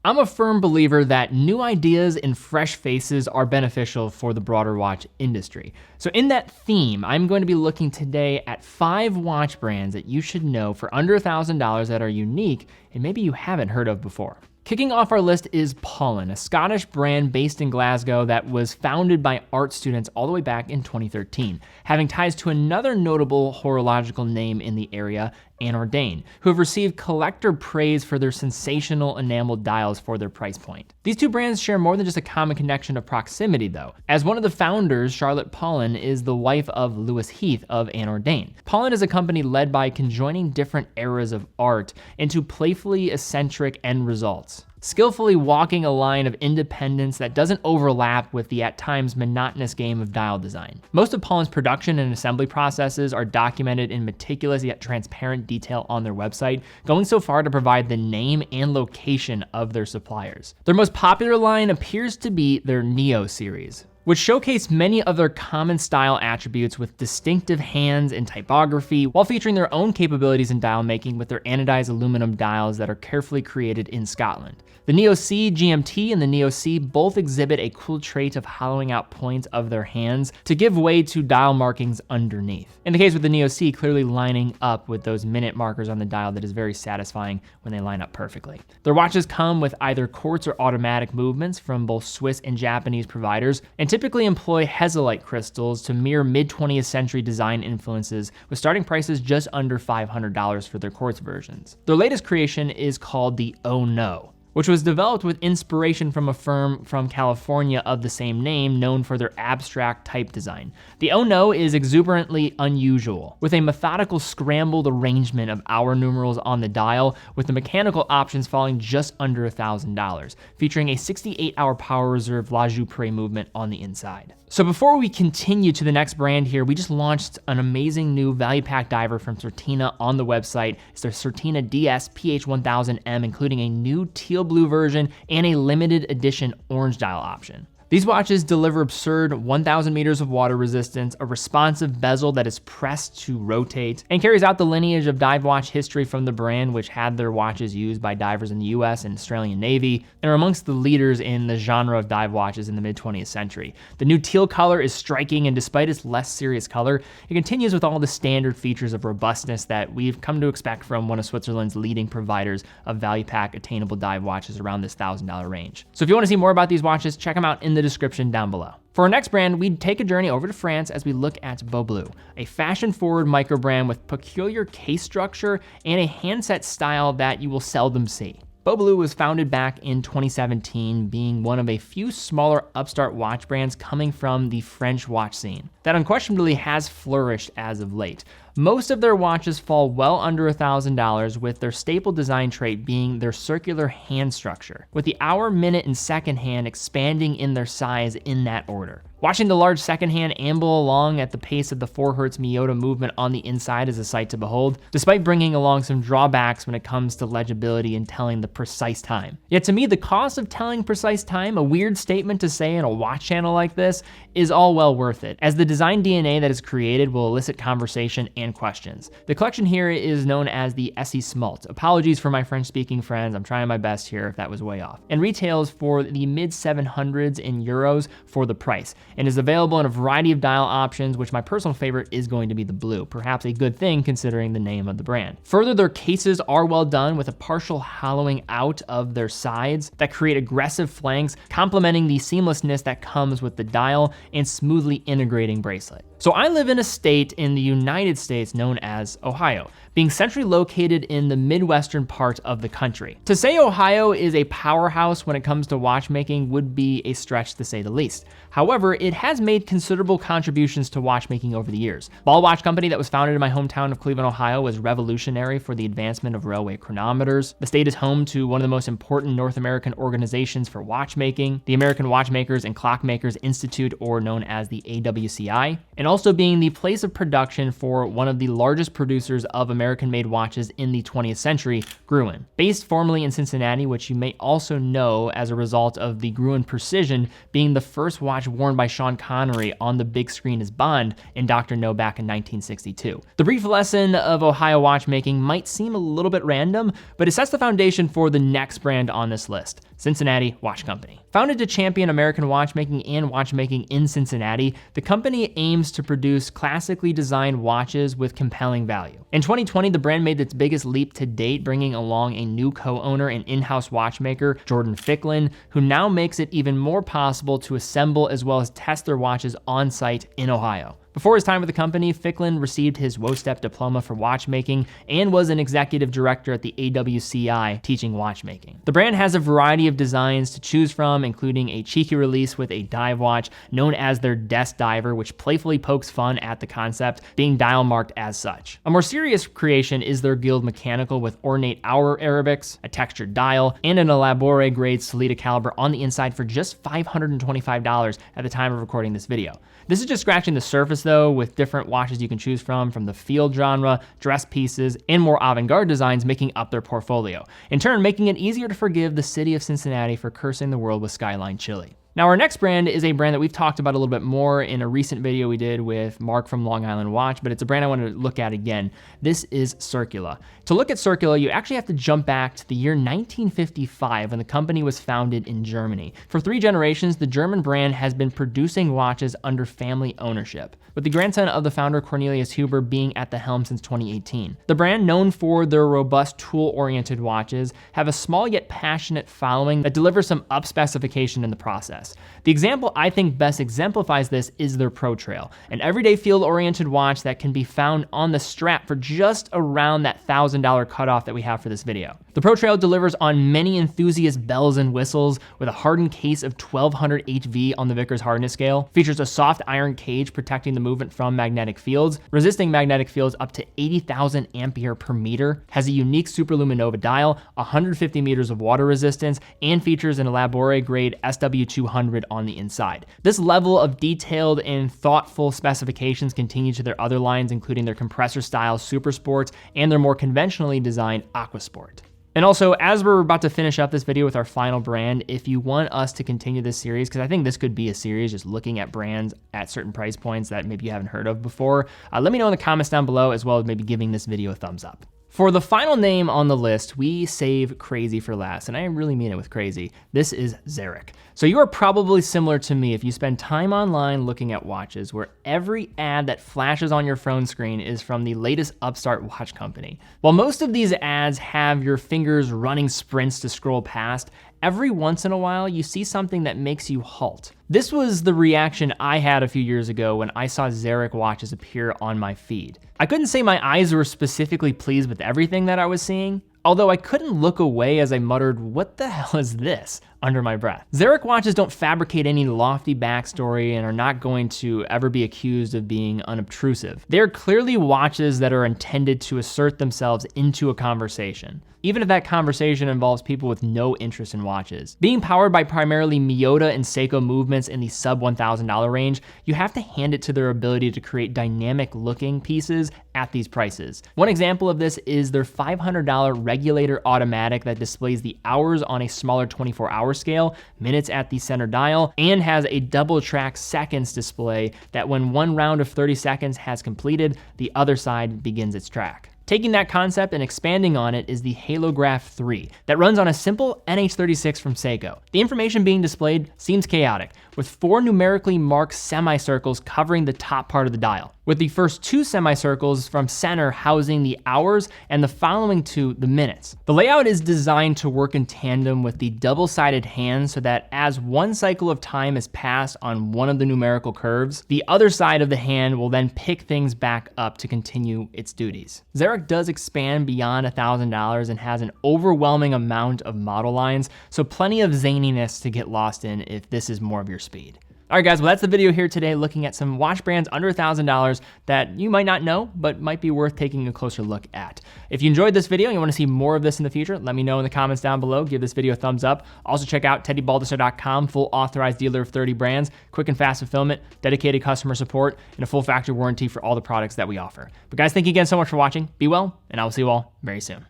I'm a firm believer that new ideas and fresh faces are beneficial for the broader watch industry. So in that theme, I'm going to be looking today at 5 watch brands that you should know for under $1,000 that are unique and maybe you haven't heard of before. Kicking off our list is Paulin, a Scottish brand based in Glasgow that was founded by art students all the way back in 2013, having ties to another notable horological name in the area, Anordain, who have received collector praise for their sensational enameled dials for their price point. These two brands share more than just a common connection of proximity though, as one of the founders, Charlotte Paulin, is the wife of Lewis Heath of Anordain. Paulin is a company led by conjoining different eras of art into playfully eccentric end results, skillfully walking a line of independence that doesn't overlap with the at times monotonous game of dial design. Most of Paulin's production and assembly processes are documented in meticulous yet transparent detail on their website, going so far to provide the name and location of their suppliers. Their most popular line appears to be their Neo series, which showcase many of their common style attributes with distinctive hands and typography, while featuring their own capabilities in dial making with their anodized aluminum dials that are carefully created in Scotland. The Neo C GMT and the Neo C both exhibit a cool trait of hollowing out points of their hands to give way to dial markings underneath. In the case with the Neo C, clearly lining up with those minute markers on the dial that is very satisfying when they line up perfectly. Their watches come with either quartz or automatic movements from both Swiss and Japanese providers, and typically employ Hesalite crystals to mirror mid-20th century design influences, with starting prices just under $500 for their quartz versions. Their latest creation is called the Oh No, which was developed with inspiration from a firm from California of the same name known for their abstract type design. The Oh No is exuberantly unusual, with a methodical scrambled arrangement of hour numerals on the dial, with the mechanical options falling just under $1,000, featuring a 68-hour power reserve La Joupre movement on the inside. So before we continue to the next brand here, we just launched an amazing new value pack diver from Certina on the website. It's their Certina DS PH1000M, including a new teal blue version and a limited edition orange dial option. These watches deliver absurd 1,000 meters of water resistance, a responsive bezel that is pressed to rotate, and carries out the lineage of dive watch history from the brand, which had their watches used by divers in the US and Australian Navy, and are amongst the leaders in the genre of dive watches in the mid-20th century. The new teal color is striking, and despite its less serious color, it continues with all the standard features of robustness that we've come to expect from one of Switzerland's leading providers of value pack attainable dive watches around this $1,000 range. So if you want to see more about these watches, check them out in the description down below. For our next brand, we'd take a journey over to France as we look at Beaubleu, a fashion-forward micro brand with peculiar case structure and a handset style that you will seldom see. Beaubleu was founded back in 2017, being one of a few smaller upstart watch brands coming from the French watch scene that unquestionably has flourished as of late. Most of their watches fall well under $1,000, with their staple design trait being their circular hand structure, with the hour, minute, and second hand expanding in their size in that order. Watching the large second hand amble along at the pace of the 4 Hz Miyota movement on the inside is a sight to behold, despite bringing along some drawbacks when it comes to legibility and telling the precise time. Yet to me, the cost of telling precise time, a weird statement to say in a watch channel like this, is all well worth it, as the design DNA that is created will elicit conversation and questions. The collection here is known as the Essie Smalt. Apologies for my French-speaking friends, I'm trying my best here if that was way off. And retails for the mid 700s in euros for the price, and is available in a variety of dial options, which my personal favorite is going to be the blue, perhaps a good thing considering the name of the brand. Further, their cases are well done, with a partial hollowing out of their sides that create aggressive flanks, complementing the seamlessness that comes with the dial and smoothly integrating bracelet. So I live in a state in the United States known as Ohio, being centrally located in the Midwestern part of the country. To say Ohio is a powerhouse when it comes to watchmaking would be a stretch to say the least. However, it has made considerable contributions to watchmaking over the years. Ball Watch Company, that was founded in my hometown of Cleveland, Ohio, was revolutionary for the advancement of railway chronometers. The state is home to one of the most important North American organizations for watchmaking, the American Watchmakers and Clockmakers Institute, or known as the AWCI, and also being the place of production for one of the largest producers of American-made watches in the 20th century, Gruen. Based formerly in Cincinnati, which you may also know as a result of the Gruen Precision being the first watch worn by Sean Connery on the big screen as Bond in Dr. No back in 1962. The brief lesson of Ohio watchmaking might seem a little bit random, but it sets the foundation for the next brand on this list. Cincinnati Watch Company. Founded to champion American watchmaking and watchmaking in Cincinnati, the company aims to produce classically designed watches with compelling value. In 2020, the brand made its biggest leap to date, bringing along a new co-owner and in-house watchmaker, Jordan Ficklin, who now makes it even more possible to assemble as well as test their watches on site in Ohio. Before his time with the company, Ficklin received his WOSTEP diploma for watchmaking and was an executive director at the AWCI teaching watchmaking. The brand has a variety of designs to choose from, including a cheeky release with a dive watch known as their Desk Diver, which playfully pokes fun at the concept, being dial marked as such. A more serious creation is their Guild Mechanical with ornate hour Arabics, a textured dial, and an Elabore grade Solita caliber on the inside for just $525 at the time of recording this video. This is just scratching the surface though, with different watches you can choose from the field genre, dress pieces, and more avant-garde designs making up their portfolio, in turn making it easier to forgive the city of Cincinnati for cursing the world with Skyline chili. Now our next brand is a brand that we've talked about a little bit more in a recent video we did with Mark from Long Island Watch, but it's a brand I wanted to look at again. This is Circula. To look at Circula, you actually have to jump back to the year 1955 when the company was founded in Germany. For 3 generations, the German brand has been producing watches under family ownership, with the grandson of the founder Cornelius Huber being at the helm since 2018. The brand, known for their robust tool-oriented watches, have a small yet passionate following that delivers some up specification in the process. The example I think best exemplifies this is their Pro Trail, an everyday field-oriented watch that can be found on the strap for just around that $1,000 cutoff that we have for this video. The Pro Trail delivers on many enthusiast bells and whistles with a hardened case of 1200 HV on the Vickers hardness scale, features a soft iron cage protecting the movement from magnetic fields, resisting magnetic fields up to 80,000 ampere per meter, has a unique superluminova dial, 150 meters of water resistance, and features an Elabore grade SW200 on the inside. This level of detailed and thoughtful specifications continue to their other lines, including their compressor style Super Sports and their more conventionally designed Aqua Sport. And also, as we're about to finish up this video with our final brand, if you want us to continue this series, because I think this could be a series just looking at brands at certain price points that maybe you haven't heard of before, let me know in the comments down below, as well as maybe giving this video a thumbs up. For the final name on the list, we save crazy for last, and I really mean it with crazy. This is Xeric. So you are probably similar to me if you spend time online looking at watches, where every ad that flashes on your phone screen is from the latest upstart watch company. While most of these ads have your fingers running sprints to scroll past, every once in a while you see something that makes you halt. This was the reaction I had a few years ago when I saw Xeric watches appear on my feed. I couldn't say my eyes were specifically pleased with everything that I was seeing, although I couldn't look away as I muttered, "What the hell is this?" under my breath. Xeric watches don't fabricate any lofty backstory and are not going to ever be accused of being unobtrusive. They're clearly watches that are intended to assert themselves into a conversation, even if that conversation involves people with no interest in watches. Being powered by primarily Miyota and Seiko movements in the sub $1,000 range, you have to hand it to their ability to create dynamic looking pieces at these prices. One example of this is their $500 regulator automatic that displays the hours on a smaller 24-hour scale, minutes at the center dial, and has a double track seconds display that when one round of 30 seconds has completed, the other side begins its track. Taking that concept and expanding on it is the Halograph 3 that runs on a simple NH36 from Seiko. The information being displayed seems chaotic, with 4 numerically marked semicircles covering the top part of the dial, with the first 2 semicircles from center housing the hours and the following 2 the minutes. The layout is designed to work in tandem with the double-sided hand so that as one cycle of time is passed on one of the numerical curves, the other side of the hand will then pick things back up to continue its duties. Xeric does expand beyond $1,000 and has an overwhelming amount of model lines, so plenty of zaniness to get lost in if this is more of your speed. All right, guys, well, that's the video here today, looking at some watch brands under $1,000 that you might not know, but might be worth taking a closer look at. If you enjoyed this video and you want to see more of this in the future, let me know in the comments down below. Give this video a thumbs up. Also check out TeddyBaldestar.com, full authorized dealer of 30 brands, quick and fast fulfillment, dedicated customer support, and a full factory warranty for all the products that we offer. But guys, thank you again so much for watching. Be well, and I will see you all very soon.